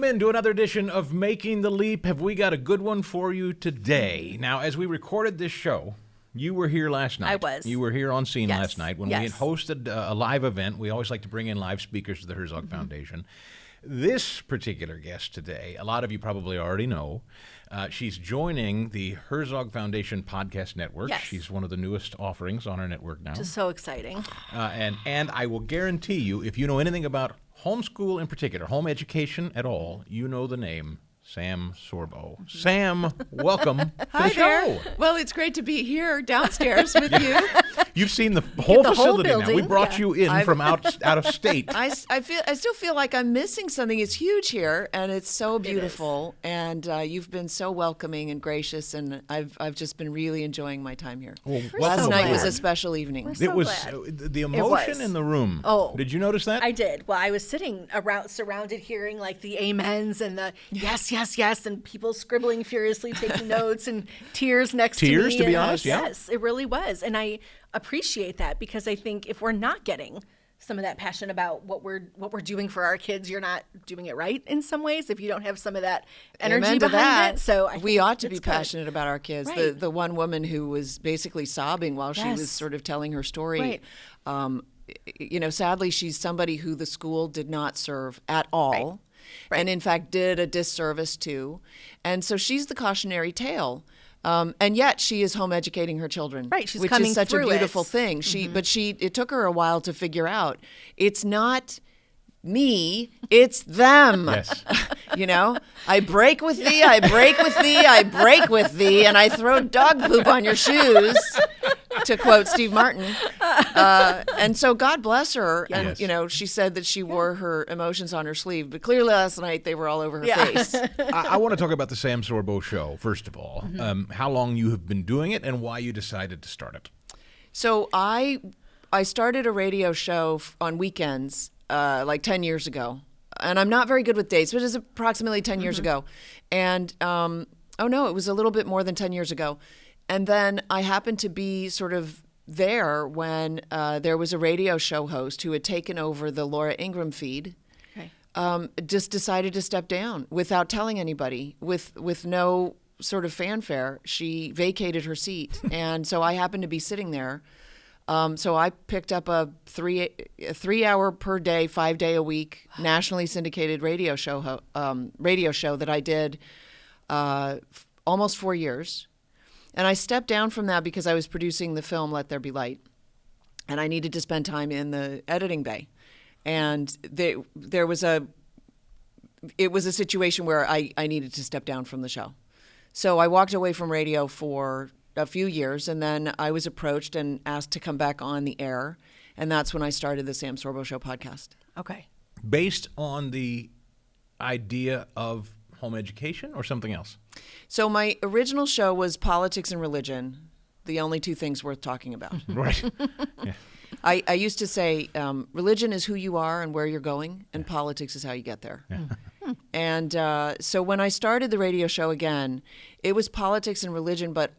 Welcome into another edition of Making the Leap. Have we got a good one for you today? Now, as we recorded this show, you were here last night. I was. You were here on scene Yes. last night when we had hosted a live event. We always like to bring in live speakers to the Herzog Foundation. This particular guest today, a lot of you probably already know. She's joining the Herzog Foundation Podcast Network. Yes. She's one of the newest offerings on our network now. Just so exciting. And I will guarantee you, if you know anything about homeschool in particular, home education at all, you know the name Sam Sorbo. Sam, welcome to the show. There. Well, it's great to be here downstairs with you. You've seen the whole the whole facility now. We building. brought you in from out of state. I still feel like I'm missing something. It's huge here, and it's so beautiful. And you've been so welcoming and gracious, and I've just been really enjoying my time here. Well, Last welcome night was aboard. a special evening. so It was glad. the emotion was. in the room. Oh. Did you notice that? I did. Well, I was sitting around, surrounded, hearing like the amens and the yes, yes, yes, and people scribbling furiously, taking notes, and tears next to me. Tears, to be and honest, yeah. Yes, it really was, and I appreciate that because I think if we're not getting some of that passion about what we're doing for our kids, you're not doing it right in some ways. If you don't have some of that energy Amen to behind that. it, so I we think ought to be it's good. passionate about our kids. Right. The one woman who was basically sobbing while she was Yes. sort of telling her story. Right. Sadly, she's somebody who the school did not serve at all, Right. and in fact did a disservice to. And so she's the cautionary tale. And yet she is home educating her children, Right, she's which coming is such a through beautiful it. thing. It took her a while to figure out it's not me, it's them. Yes. I break with thee, I break with thee, I break with thee, and I throw dog poop on your shoes, to quote Steve Martin. And so God bless her. And, Yes. she said that she wore her emotions on her sleeve, but clearly last night they were all over her Yeah. face. I want to talk about the Sam Sorbo show, first of all. How long you have been doing it and why you decided to start it. So I started a radio show on weekends like 10 years ago. And I'm not very good with dates, but it's approximately 10 years ago. And, it was a little bit more than 10 years ago. And then I happened to be sort of there when there was a radio show host who had taken over the Laura Ingraham feed. Okay. Just decided to step down without telling anybody, with no sort of fanfare. She vacated her seat. And so I happened to be sitting there. So I picked up a 3 hour per day, 5 day a week, nationally syndicated radio show that I did almost 4 years. And I stepped down from that because I was producing the film Let There Be Light, and I needed to spend time in the editing bay. And it was a situation where I needed to step down from the show. So I walked away from radio for a few years, and then I was approached and asked to come back on the air, and that's when I started the Sam Sorbo Show podcast. Okay. Based on the idea of home education or something else? So my original show was politics and religion, the only two things worth talking about. Right. Yeah. I used to say religion is who you are and where you're going, and politics is how you get there. And so when I started the radio show again, it was politics and religion, but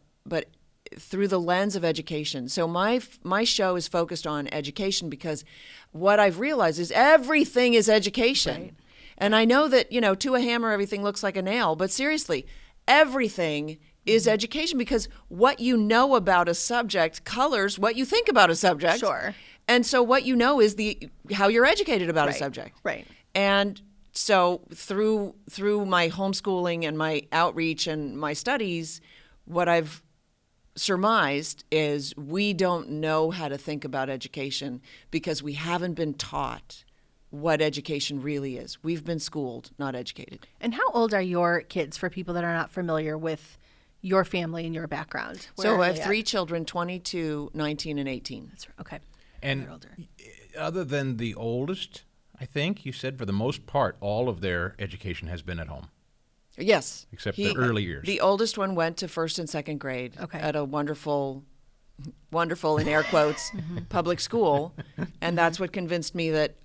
through the lens of education. So my show is focused on education because what I've realized is everything is education. Right. And I know that, to a hammer, everything looks like a nail, but seriously, everything is education because what you know about a subject colors what you think about a subject. Sure. And so what you know is how you're educated about Right. a subject. Right. And so through my homeschooling and my outreach and my studies, what I've surmised is we don't know how to think about education because we haven't been taught what education really is. We've been schooled, not educated. And how old are your kids for people that are not familiar with your family and your background? Where So are I have they 3 at? children, 22, 19, and 18. That's right. Okay. And They're older. other than the oldest, I think you said for the most part, all of their education has been at home. Yes. Except the early years. The oldest one went to 1st and 2nd grade Okay. at a wonderful in air quotes, public school. And that's what convinced me that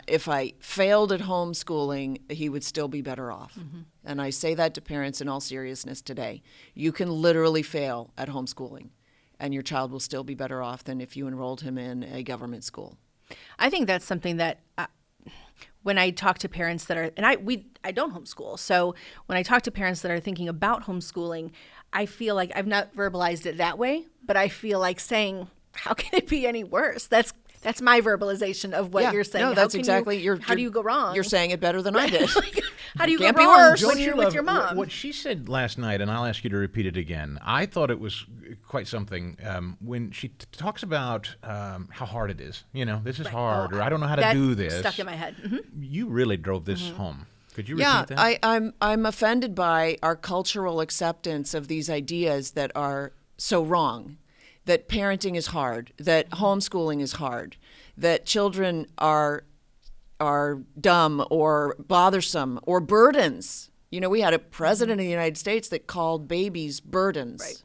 if I failed at homeschooling, he would still be better off. And I say that to parents in all seriousness today. You can literally fail at homeschooling, and your child will still be better off than if you enrolled him in a government school. I think that's something that when I talk to parents that are, and I don't homeschool. So when I talk to parents that are thinking about homeschooling, I feel like I've not verbalized it that way, but I feel like saying, how can it be any worse? That's my verbalization of what you're saying. No, that's exactly. How do you go wrong? You're saying it better than I did. How do you Can't go be wrong worse. when you're with your mom? What she said last night, and I'll ask you to repeat it again. I thought it was quite something when she talks about how hard it is. This is hard, or I don't know how to do this. Stuck in my head. Mm-hmm. You really drove this home. Could you repeat that? I'm offended by our cultural acceptance of these ideas that are so wrong. That parenting is hard. That homeschooling is hard. That children are dumb or bothersome or burdens. We had a president of the United States that called babies burdens. Right.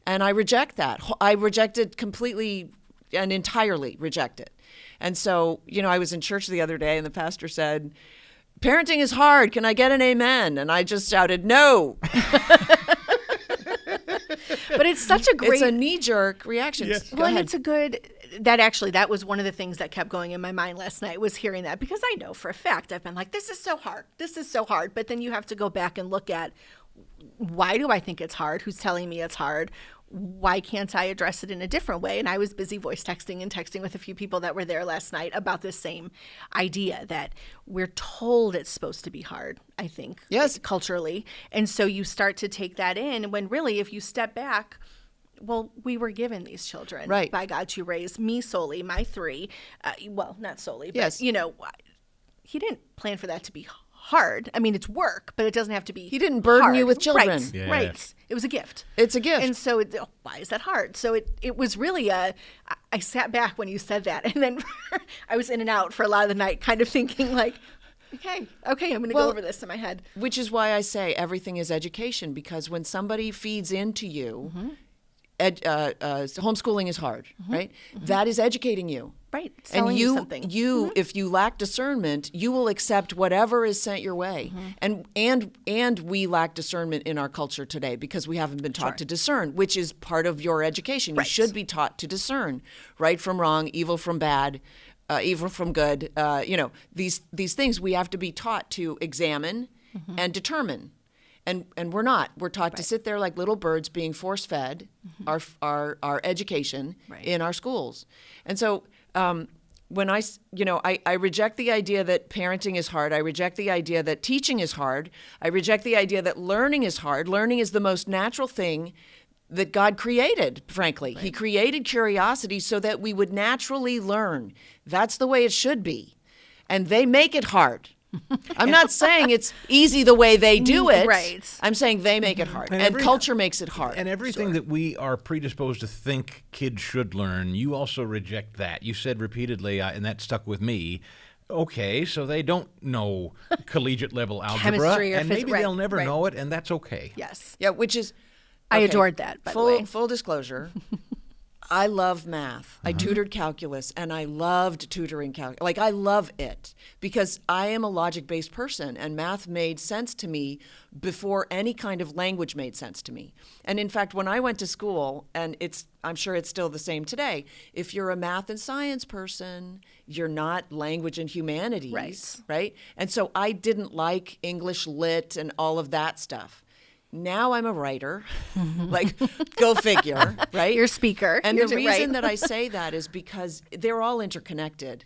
And I reject that. I reject it completely and entirely reject it. And so, I was in church the other day and the pastor said, parenting is hard. Can I get an amen? And I just shouted, no. But it's such a great... It's a knee-jerk reaction. Yes. Go Well, and ahead. it's a good... That was one of the things that kept going in my mind last night, was hearing that, because I know for a fact I've been like, this is so hard. This is so hard. But then you have to go back and look at, why do I think it's hard? Who's telling me it's hard? Why can't I address it in a different way? And I was busy voice texting and texting with a few people that were there last night about this same idea that we're told it's supposed to be hard, I think, Yes. culturally. And so you start to take that in when really, if you step back, well, we were given these children Right. by God to raise me solely, my three. Well, not solely, but, Yes. He didn't plan for that to be hard. I mean, it's work, but it doesn't have to be He didn't burden hard. you with children. Right, Yes. right. It was a gift. It's a gift. And so why is that hard? So it was really I sat back when you said that, and then I was in and out for a lot of the night kind of thinking like, okay, I'm going to go over this in my head. Which is why I say everything is education, because when somebody feeds into you, homeschooling is hard, right? That is educating you. Right. It's And telling you something. if you lack discernment, you will accept whatever is sent your way. And we lack discernment in our culture today because we haven't been taught to discern, which is part of your education. Right. You should be taught to discern right from wrong, evil from bad, evil from good. These things we have to be taught to examine and determine. And we're not. We're taught to sit there like little birds being force-fed our education in our schools. And so when I reject the idea that parenting is hard. I reject the idea that teaching is hard. I reject the idea that learning is hard. Learning is the most natural thing that God created, frankly. Right. He created curiosity so that we would naturally learn. That's the way it should be. And they make it hard. I'm not saying it's easy the way they do it. Right. I'm saying they make it hard. And culture makes it hard. And everything that we are predisposed to think kids should learn, you also reject that. You said repeatedly, and that stuck with me, okay, so they don't know collegiate level algebra, Chemistry or and maybe right, they'll never right. know it, and that's okay. Yes. Yeah, which is... I adored that, by the way. Full disclosure, I love math. I tutored calculus, and I loved tutoring calculus. Like, I love it because I am a logic-based person, and math made sense to me before any kind of language made sense to me. And in fact, when I went to school, and I'm sure it's still the same today, if you're a math and science person, you're not language and humanities, right? And so I didn't like English lit and all of that stuff. Now I'm a writer, like, go figure, right? You're a speaker. And You're the reason right. that I say that is because they're all interconnected.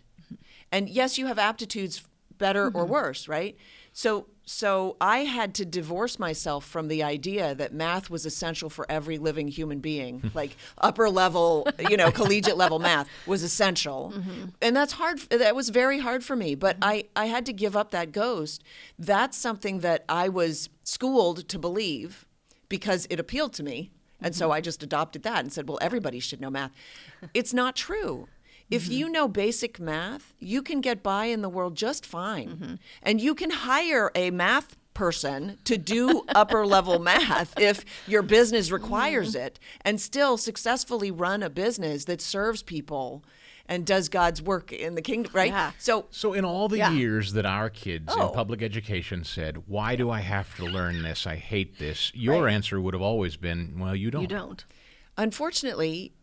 And yes, you have aptitudes better or worse, right? So I had to divorce myself from the idea that math was essential for every living human being, like upper level, collegiate level math was essential. And that's hard. That was very hard for me, but I had to give up that ghost. That's something that I was schooled to believe because it appealed to me. And so I just adopted that and said, well, everybody should know math. It's not true. If you know basic math, you can get by in the world just fine. And you can hire a math person to do upper level math if your business requires it and still successfully run a business that serves people and does God's work in the kingdom, right? Yeah. So in all the years that our kids in public education said, why do I have to learn this? I hate this. Your answer would have always been, well, you don't. You don't. Unfortunately,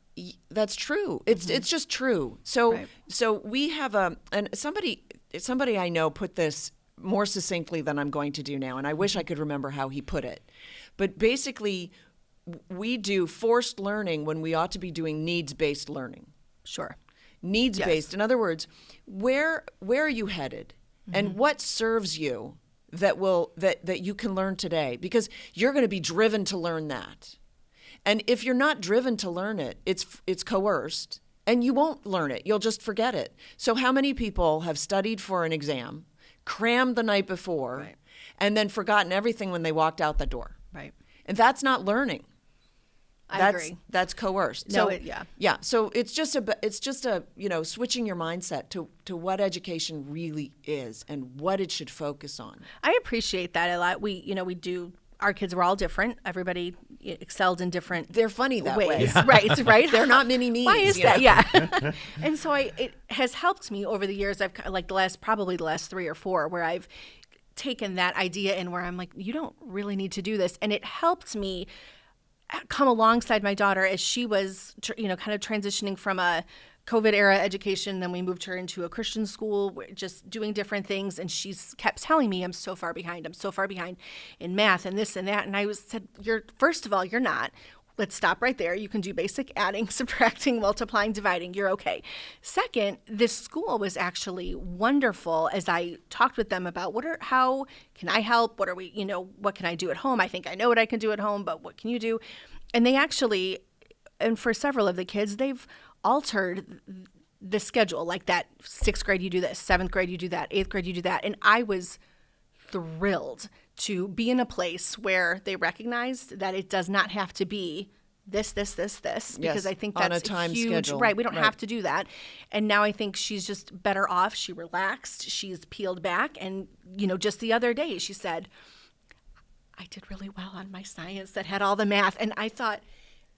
that's true. It's just true. So we have and somebody somebody I know put this more succinctly than I'm going to do now, and I wish I could remember how he put it. But basically, we do forced learning when we ought to be doing needs-based learning. Sure. Needs-based. Yes. In other words, where are you headed, and what serves you that you can learn today? Because you're going to be driven to learn that. And if you're not driven to learn it, it's coerced, and you won't learn it. You'll just forget it. So how many people have studied for an exam, crammed the night before, Right. and then forgotten everything when they walked out the door? Right. And that's not learning. I agree. That's coerced. No, So yeah. So it's just a switching your mindset to what education really is and what it should focus on. I appreciate that a lot. We do. Our kids were all different. Everybody excelled in different. They're funny that ways. way. Yeah. Right. They're not mini me's. Why is you know? that? Yeah. And so it has helped me over the years. I've like probably the last 3 or 4 where I've taken that idea and where I'm like, you don't really need to do this. And it helped me come alongside my daughter as she was, kind of transitioning from a COVID era education. Then we moved her into a Christian school, just doing different things. And she's kept telling me, I'm so far behind in math and this and that. And I said, first of all, you're not. Let's stop right there. You can do basic adding, subtracting, multiplying, dividing. You're okay. Second, this school was actually wonderful as I talked with them about how can I help? What are we, what can I do at home? I think I know what I can do at home, but what can you do? And they actually, and for several of the kids, they've altered the schedule. Like that 6th grade, you do this, 7th grade, you do that, 8th grade, you do that. And I was thrilled to be in a place where they recognized that it does not have to be this, because Yes, I think on that's a time huge. schedule. Right. We don't Right. have to do that. And now I think she's just better off. She relaxed. She's peeled back. And, just the other day she said, I did really well on my science that had all the math. And I thought,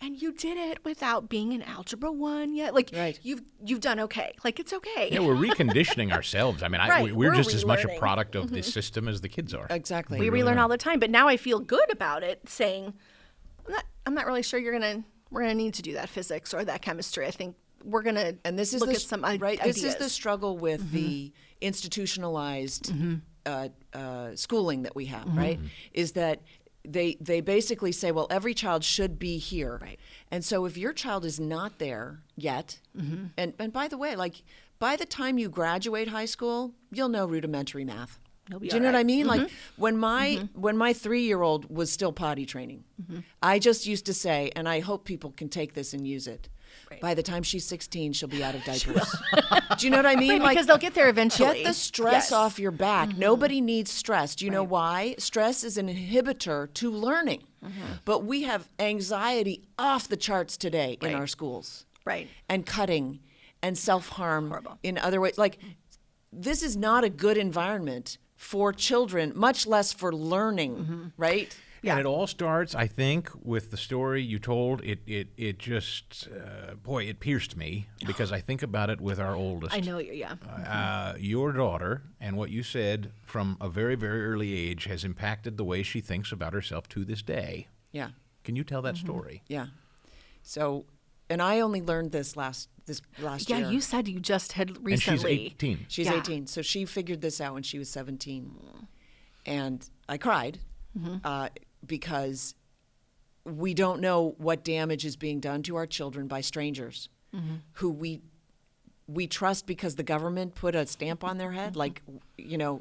and you did it without being in Algebra 1 yet. Like, Right. you've done okay. Like, it's okay. Yeah, we're reconditioning ourselves. I mean, Right, we're we're just as much a relearning. product of this system as the kids are. Exactly. We relearn all the time, but now I feel good about it. Saying, I'm not really sure we're gonna need to do that physics or that chemistry. I think we're gonna And this is look the, at some right. ideas. This is the struggle with the institutionalized schooling that we have. Right. Is that they basically say, well, every child should be here. Right. And so if your child is not there yet, and by the way, like by the time you graduate high school, you'll know rudimentary math. You'll be Do you all know what I right. mean? Like when my 3-year-old was still potty training, I just used to say, and I hope people can take this and use it. Right. By the time she's 16, she'll be out of diapers. Do you know what I mean? Right, because they'll get there eventually. Get the stress Yes. off your back. Nobody needs stress. Do you know why? Stress is an inhibitor to learning. But we have anxiety off the charts today in Right. our schools. Right. And cutting and self-harm Horrible. in other ways. Like, this is not a good environment for children, much less for learning, right? Yeah. And it all starts, I think, with the story you told. It just, it pierced me because I think about it with our oldest. I know you. Yeah. Your daughter and what you said from a very, very early age has impacted the way she thinks about herself to this day. Yeah, Can you tell that story? yeah. So, and I only learned this last Yeah. year. You said you just had And recently. she's 18. She's Yeah. 18, so she figured this out when she was 17. And I cried because we don't know what damage is being done to our children by strangers who we trust because the government put a stamp on their head. Like,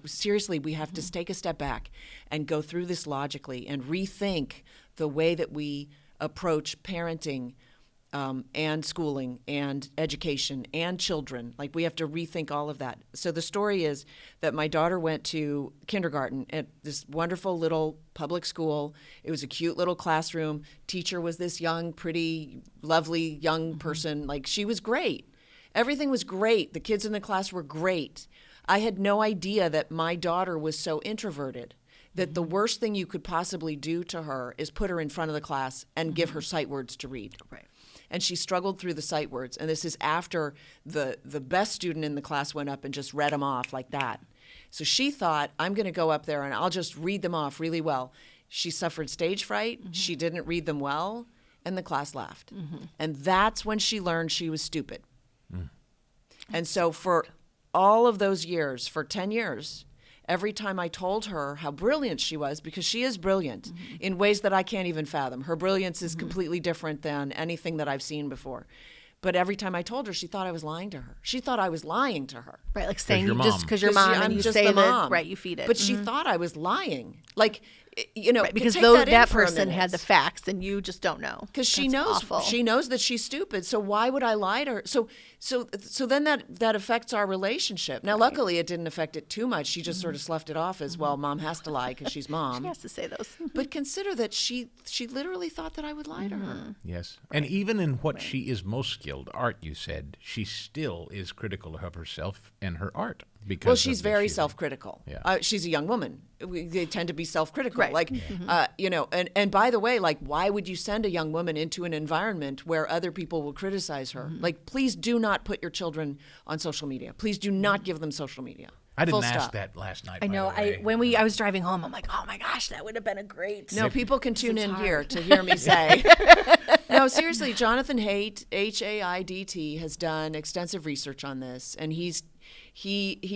seriously, we have to take a step back and go through this logically and rethink the way that we approach parenting and schooling and education and children. Like, we have to rethink all of that. So the story is that my daughter went to kindergarten at this wonderful little public school. It was a cute little classroom. Teacher was this young, pretty, lovely young person. Like, she was great. Everything was great. The kids in the class were great. I had no idea that my daughter was so introverted that the worst thing you could possibly do to her is put her in front of the class and give her sight words to read. Right. And she struggled through the sight words. And this is after the best student in the class went up and just read them off like that. So she thought, I'm going to go up there and I'll just read them off really well. She suffered stage fright. She didn't read them well. And the class laughed. And that's when she learned she was stupid. And so for all of those years, for 10 years, every time I told her how brilliant she was, because she is brilliant in ways that I can't even fathom. Her brilliance is completely different than anything that I've seen before. But every time I told her, she thought I was lying to her. She thought I was lying to her. Right, like saying your you just mom. because you're mom I'm and you just say the that, mom. right, you feed it. But she thought I was lying. Like, you know, right, because take though that, that in for a person minute. had the facts and you just don't know. Because she That's knows awful. she knows that she's stupid. So why would I lie to her? So then that affects our relationship. Now, luckily, it didn't affect it too much. She just sort of sloughed it off as, well, mom has to lie because she's mom. She has to say those. But consider that she literally thought that I would lie to her. Yes. And even in what she is most skilled, art, you said, she still is critical of herself and her art. Because Well, of she's the very shooting. self-critical. Yeah. She's a young woman. They tend to be self-critical. Right. Like, you know, and by the way, like, why would you send a young woman into an environment where other people will criticize her? Like, please do not put your children on social media. Please do not give them social media. I didn't Full ask stop. that last night. I by know. the way. I was driving home, I'm like, oh my gosh, that would have been a great. No, people can tune it's in hard. here to hear me say. No, seriously, Jonathan Haidt, Haidt, has done extensive research on this, and he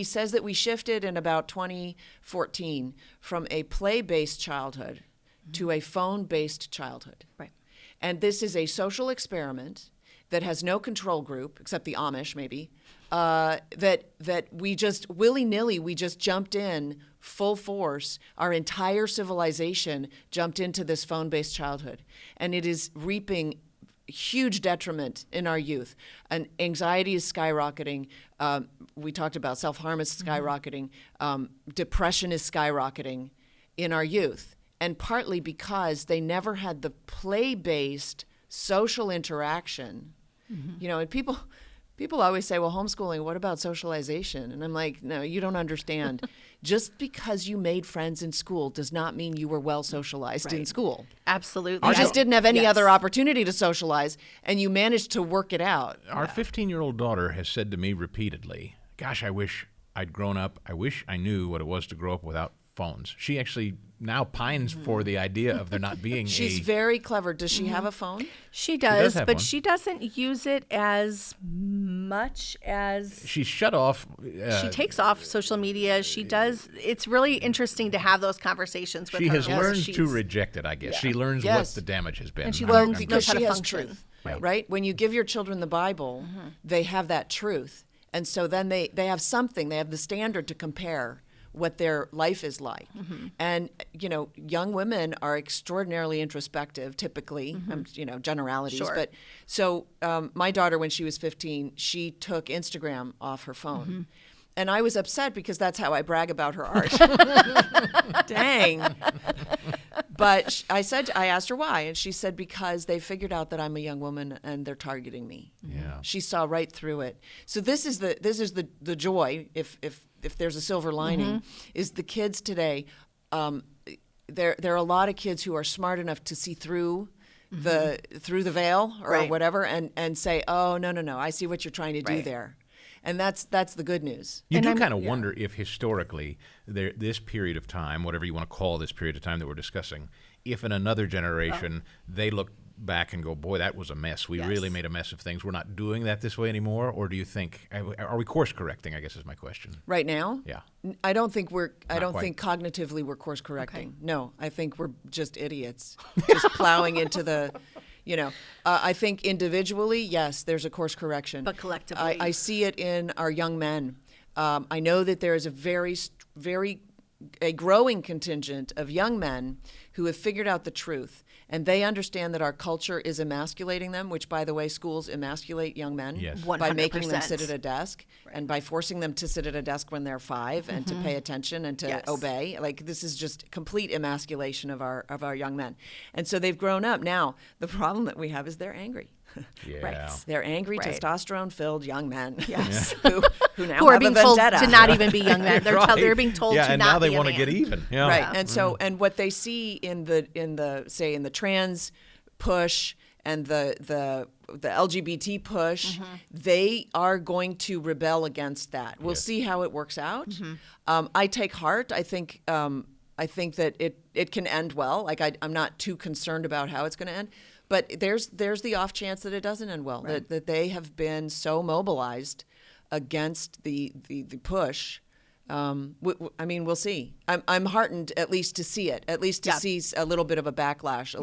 says that we shifted in about 2014 from a play-based childhood to a phone-based childhood. Right. And this is a social experiment that has no control group, except the Amish maybe, that we just willy-nilly, we just jumped in full force. Our entire civilization jumped into this phone-based childhood. And it is reaping huge detriment in our youth. And anxiety is skyrocketing. We talked about self-harm is skyrocketing. Depression is skyrocketing in our youth. And partly because they never had the play-based social interaction. You know, and people always say, well, homeschooling, what about socialization? And I'm like, no, you don't understand. Just because you made friends in school does not mean you were well socialized in Right. school. Absolutely. You just didn't have any Yes. other opportunity to socialize, and you managed to work it out. Our 15-year-old daughter has said to me repeatedly, gosh, I wish I'd grown up. I wish I knew what it was to grow up without phones. She actually now pines for the idea of there not being She's very clever. Does she have a phone? She does does, have but one. she doesn't use it as much as She's shut off. she takes off social media. She does. It's really interesting to have those conversations with She her. has because learned to she's- reject it, I guess. She learns Yes. what the damage has been. And she I'm- learns- I'm- Because how to she has function. truth, Right. right? When you give your children the Bible, they have that truth. And so then they have something, they have the standard to compare what their life is like. And, you know, young women are extraordinarily introspective, typically, you know, generalities. Sure. But so my daughter, when she was 15, she took Instagram off her phone. And I was upset because that's how I brag about her art. Dang. But I asked her why, and she said because they figured out that I'm a young woman and they're targeting me. Yeah. She saw right through it. So this is the joy, if there's a silver lining, is the kids today. There are a lot of kids who are smart enough to see through the veil or Right. whatever, and say, oh no, I see what you're trying to do Right. there, and that's the good news. You And do I'm- kind of wonder if historically, this period of time, whatever you want to call this period of time that we're discussing, if in another generation they look back and go, boy, that was a mess. We Yes. really made a mess of things. We're not doing that this way anymore? Or do you think, are we course correcting, I guess is my question. Right now, Yeah. I don't think I don't quite. think cognitively we're course correcting. Okay. No, I think we're just idiots, just plowing into the, you know. I think individually, yes, there's a course correction, But collectively- I see it in our young men. I know that there is a growing contingent of young men who have figured out the truth, and they understand that our culture is emasculating them, which, by the way, schools emasculate young men Yes. by making them 100%. sit at a desk and by forcing them to sit at a desk when they're 5 and to pay attention and to Yes. obey. Like, this is just complete emasculation of our young men. And so they've grown up. Now, the problem that we have is they're angry. Yeah. Right. They're angry, Right. testosterone-filled young men. Yes. who now who are have being a told vendetta. to not even be young men. They're Right. they're being told yeah, to and not now they be a want to man. get even. Yeah. Right. And so, and what they see in the trans push and the LGBT push, they are going to rebel against that. We'll Yes. see how it works out. I take heart. I think that it can end well. Like, I'm not too concerned about how it's going to end. But there's the off chance that it doesn't end well. That they have been so mobilized against the push. I mean, we'll see. I'm heartened at least to see it, at least to see a little bit of a backlash,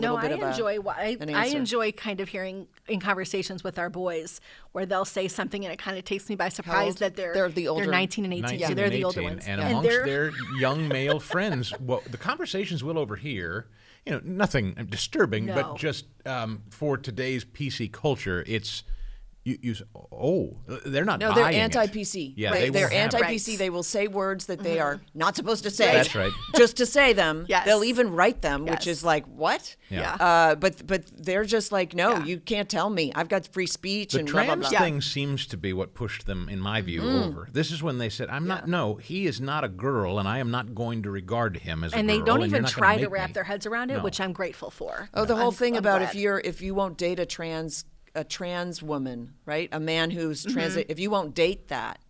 I enjoy kind of hearing in conversations with our boys where they'll say something and it kind of takes me by surprise that they're the older, they're 19 and 18, so they're the older ones. And amongst their young male friends, well, the conversations we'll overhear, nothing disturbing, but just for today's PC culture, it's they're not buying it. No, they're anti-PC. Yeah, right? They're anti-PC. Right. They will say words that they are not supposed to say. That's right. Just to say them. Yes. They'll even write them, which is like, what? Yeah. But they're just like, no, you can't tell me. I've got free speech The and blah, blah, trans blah. thing seems to be what pushed them, in my view, over. This is when they said, he is not a girl, and I am not going to regard him as a girl. And they don't even you're not try gonna to make wrap me. their heads around it, No. which I'm grateful for. Oh, the whole thing I'm about glad. if you won't date a trans woman, right? A man who's trans, if you won't date that,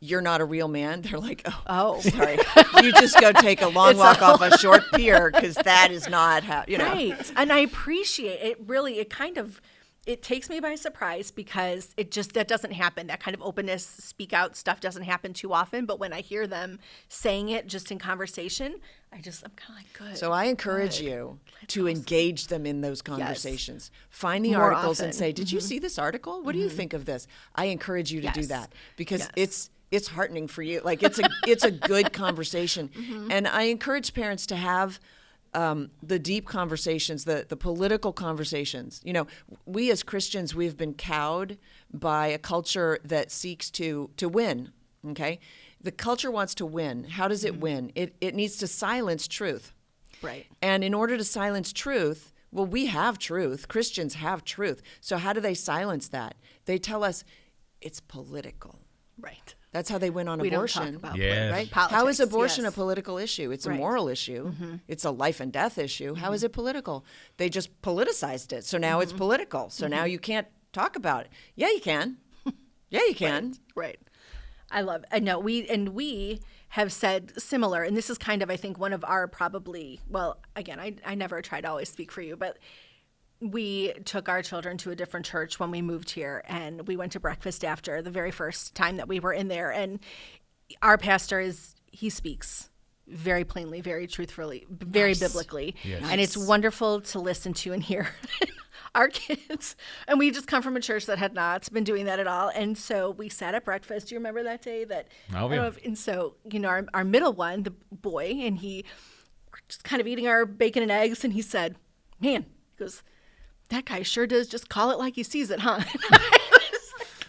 you're not a real man. They're like, Oh. sorry, you just go take a long walk off a short pier because that is not how, Right. And I appreciate it. Really, it takes me by surprise because that doesn't happen. That kind of openness, speak out stuff doesn't happen too often. But when I hear them saying it just in conversation, I'm kind of like, good. So I encourage you to engage them in those conversations. Find the More articles and often. say, did you see this article? What do you think of this? I encourage you to do Yes. that because Yes. it's heartening for you. Like it's a good conversation. And I encourage parents to have the deep conversations, the political conversations. We as Christians, we've been cowed by a culture that seeks to win, okay? The culture wants to win. How does it win? It needs to silence truth. Right. And in order to silence truth, well, we have truth. Christians have truth. So how do they silence that? They tell us it's political. Right. That's how they win on We abortion. don't talk about Yes. Right? politics. How is abortion yes. a political issue? It's a Right. moral issue. It's a life and death issue. How is it political? They just politicized it. So now it's political. So now you can't talk about it. Yeah, you can. Yeah, you can. Right. I love it. I know we have said similar, and this is kind of, I think, one of our probably, well, again, I never try to always speak for you, but we took our children to a different church when we moved here, and we went to breakfast after the very first time that we were in there. And our pastor he speaks very plainly, very truthfully, very biblically. Yes. And it's wonderful to listen to and hear our kids. And we just come from a church that had not been doing that at all. And so we sat at breakfast. Do you remember that day? And so, our middle one, the boy, and he just kind of eating our bacon and eggs. And he said, man, he goes, that guy sure does just call it like he sees it, huh?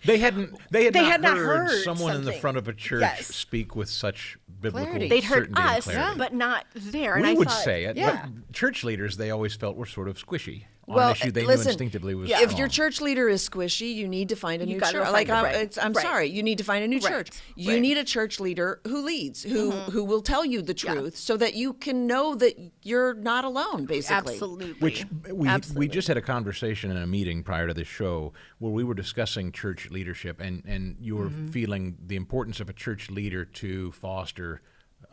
They had not heard heard someone in the something. front of a church Yes. speak with such biblical Clarity. They'd heard certainty and us, clarity. but not there. And We I would thought, say it, yeah. but church leaders they always felt were sort of squishy on Well, an issue they listen, knew instinctively was if wrong. your church leader is squishy, you need to find a new gotta church. find Like it, right. I'm Right. sorry, you need to find a new Right. church. You Right. need a church leader who leads, who will tell you the truth, so that you can know that you're not alone. Basically, absolutely. Which we Absolutely. just had a conversation in a meeting prior to this show where we were discussing church leadership and you were feeling the importance of a church leader to foster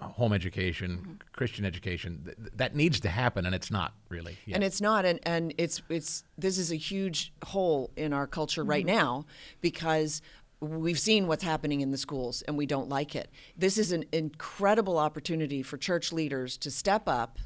home education, Christian education. That needs to happen, and it's not really yet. and it's not, and it's this is a huge hole in our culture right now because we've seen what's happening in the schools and we don't like it. This is an incredible opportunity for church leaders to step up.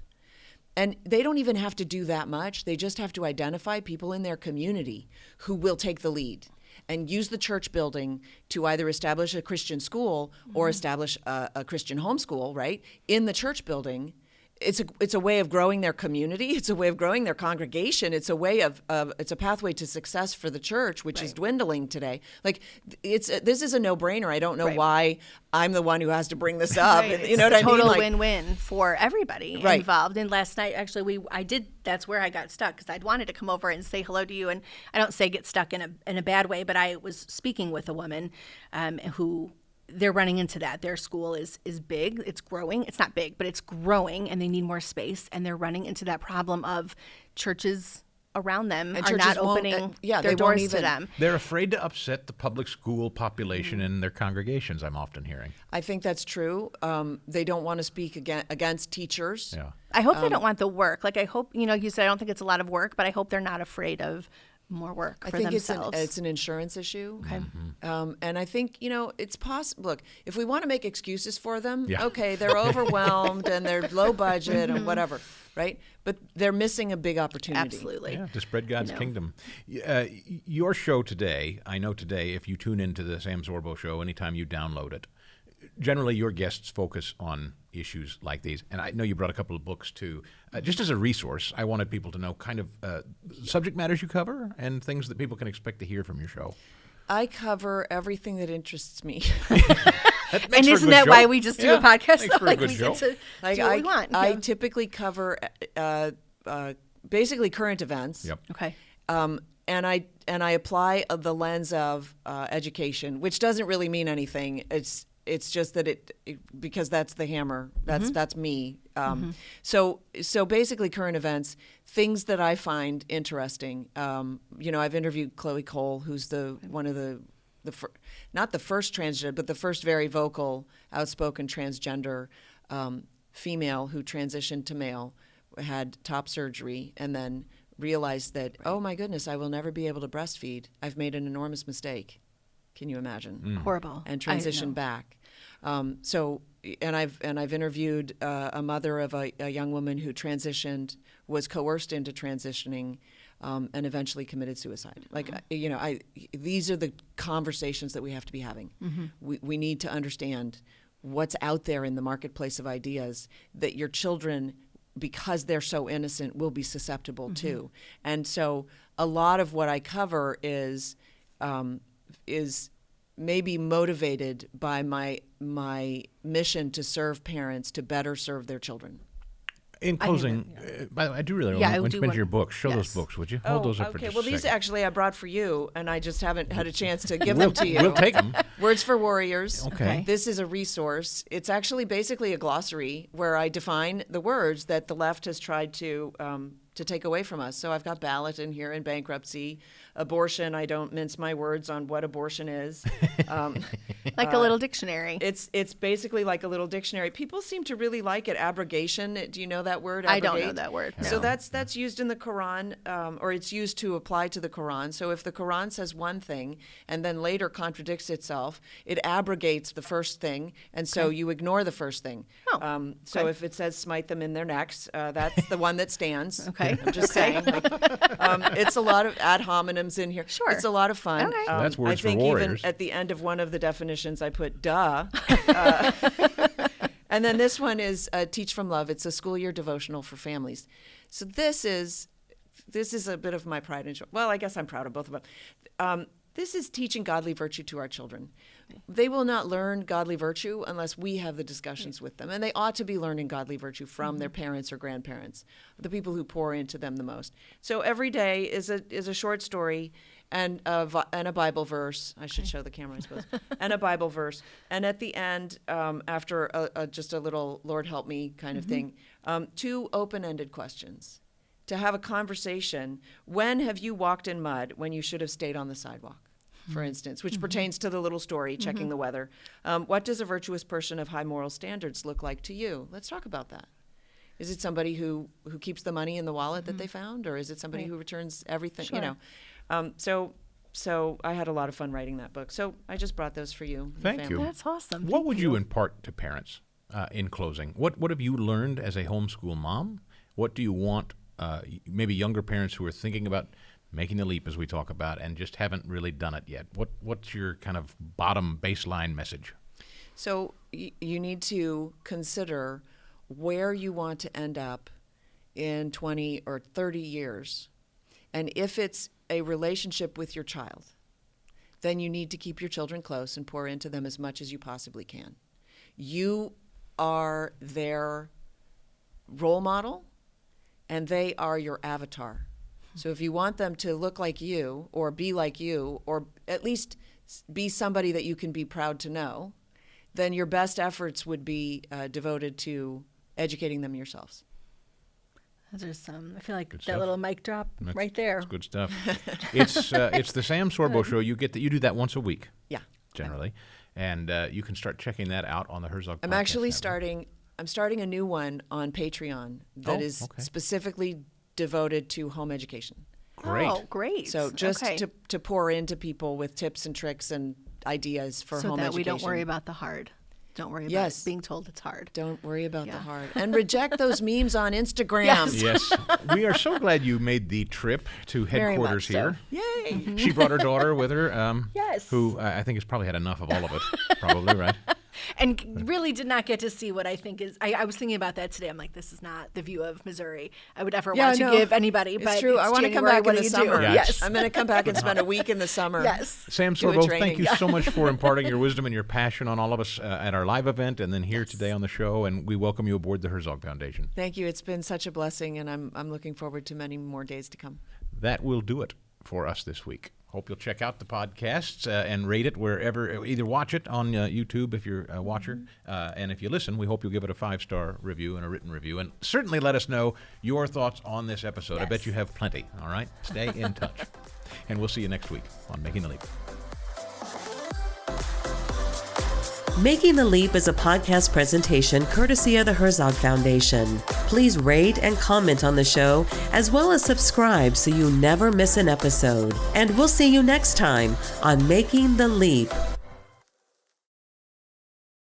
And they don't even have to do that much. They just have to identify people in their community who will take the lead and use the church building to either establish a Christian school or establish a Christian homeschool, right, in the church building. It's a way of growing their community. It's a way of growing their congregation. It's a way of it's a pathway to success for the church, which is dwindling today. Like this is a no-brainer. I don't know Right. why I'm the one who has to bring this up. Right. You know what I mean? Total Like, win-win for everybody Right. involved. And last night, actually, that's where I got stuck because I'd wanted to come over and say hello to you. And I don't say get stuck in a bad way, but I was speaking with a woman who they're running into that. Their school is big. It's growing. It's not big, but it's growing, and they need more space. And they're running into that problem of churches around them And are churches not won't- opening they their won't doors to even- them. They're afraid to upset the public school population in their congregations, I'm often hearing. I think that's true. They don't want to speak against teachers. Yeah. I hope they don't want the work. Like I hope, you said I don't think it's a lot of work, but I hope they're not afraid of more work I for think themselves. it's an insurance issue. Okay. And I think, it's possible. Look, if we want to make excuses for them, Yeah. okay, they're overwhelmed and they're low budget and whatever, right? But they're missing a big opportunity. Absolutely. Yeah, to spread God's You know. kingdom. Your show today, I know today, if you tune into the Sam Sorbo show, anytime you download it, generally your guests focus on issues like these. And I know you brought a couple of books too. Just as a resource, I wanted people to know kind of subject matters you cover and things that people can expect to hear from your show. I cover everything that interests me. And isn't that why we just do a podcast? Makes for a Like good we show. get to Like do what we want. I Yeah. typically cover basically current events. Yep. Okay. And I apply the lens of education, which doesn't really mean anything. It's just that it because that's the hammer. That's me. So basically current events, things that I find interesting. I've interviewed Chloe Cole, who's one of the not the first transgender, but the first very vocal, outspoken transgender female who transitioned to male, had top surgery, and then realized that, oh my goodness, I will never be able to breastfeed. I've made an enormous mistake. Can you imagine? Horrible. And I know. transitioned back. And I've interviewed a mother of a young woman who transitioned, was coerced into transitioning, and eventually committed suicide. Like, these are the conversations that we have to be having. We need to understand what's out there in the marketplace of ideas that your children, because they're so innocent, will be susceptible to. And so a lot of what I cover is maybe motivated by my mission to serve parents to better serve their children. In closing, by the way, I do really Yeah, I want do to mention want- your books. Show those yes. books, would you? Hold those up for okay. just Well, a these second. actually I brought for you, and I just haven't had a chance to give them to you. We'll take them. Words for Warriors. Okay. This is a resource. It's actually basically a glossary where I define the words that the left has tried to take away from us. So I've got ballot in here and bankruptcy, abortion. I don't mince my words on what abortion is. Like a little dictionary. It's basically like a little dictionary. People seem to really like it. Abrogation. Do you know that word? I don't know Abrogate? that word. So no. that's used in the Quran, or it's used to apply to the Quran. So if the Quran says one thing and then later contradicts itself, it abrogates the first thing, and so you ignore the first thing. Oh, So okay. if it says smite them in their necks, that's the one that stands. Okay. I'm just saying. Like, it's a lot of ad hominems in here. Sure. It's a lot of fun. Okay. That's words I think for even warriors. at the end of one of the definitions, I put duh. And then this one is Teach from Love. It's a school year devotional for families. So this is a bit of my pride and joy. Well, I guess I'm proud of both of them. This is teaching godly virtue to our children. They will not learn godly virtue unless we have the discussions with them. And they ought to be learning godly virtue from their parents or grandparents, the people who pour into them the most. So every day is a short story and a Bible verse. I should show the camera, I suppose. And a Bible verse. And at the end, after just a little Lord help me kind of thing, 2 open-ended questions. To have a conversation. When have you walked in mud when you should have stayed on the sidewalk, for instance, which pertains to the little story, checking the weather. What does a virtuous person of high moral standards look like to you? Let's talk about that. Is it somebody who keeps the money in the wallet that they found, or is it somebody who returns everything? Sure. So I had a lot of fun writing that book. So I just brought those for you. and the Thank you. family. That's awesome. What would you impart to parents in closing? What have you learned as a homeschool mom? What do you want maybe younger parents who are thinking about making the leap, as we talk about, and just haven't really done it yet? What's your kind of bottom baseline message? So you need to consider where you want to end up in 20 or 30 years. And if it's a relationship with your child, then you need to keep your children close and pour into them as much as you possibly can. You are their role model, and they are your avatar. So if you want them to look like you or be like you, or at least be somebody that you can be proud to know, then your best efforts would be devoted to educating them yourselves. Those are some. I feel like Good that stuff. little mic drop right there. It's good stuff. It's the Sam Sorbo Show. You do that once a week, Yeah. generally, and you can start checking that out on the Herzog. I'm Podcast actually Network. I'm starting a new one on Patreon that is okay. specifically devoted to home education. Great. Oh, great. So just Okay. to pour into people with tips and tricks and ideas for so home that education. we don't worry about the hard. Don't worry Yes. about being told it's hard. Don't worry about the Yeah. hard. And reject those memes on Instagram. Yes. Yes. We are so glad you made the trip to Very headquarters much so. here. Yay. She brought her daughter with her, Yes. who I think has probably had enough of all of it. Probably, right? And really did not get to see what I think is. I was thinking about that today. I'm like, this is not the view of Missouri I would ever want to no. give anybody. It's but true. It's I want to come January. back What in do the you do? summer. Yeah. Yes. I'm going to come back and spend a week in the summer. Yes. Sam Do a Sorbo, training. thank you so much for imparting your wisdom and your passion on all of us at our live event and then here today on the show. And we welcome you aboard the Herzog Foundation. Thank you. It's been such a blessing, and I'm looking forward to many more days to come. That will do it for us this week. Hope you'll check out the podcasts and rate it wherever. Either watch it on YouTube if you're a watcher, and if you listen, we hope you'll give it a 5-star review and a written review. And certainly let us know your thoughts on this episode. I bet you have plenty. All right? Stay in touch. And we'll see you next week on Making the Leap. Making the Leap is a podcast presentation courtesy of the Herzog Foundation. Please rate and comment on the show, as well as subscribe so you never miss an episode. And we'll see you next time on Making the Leap.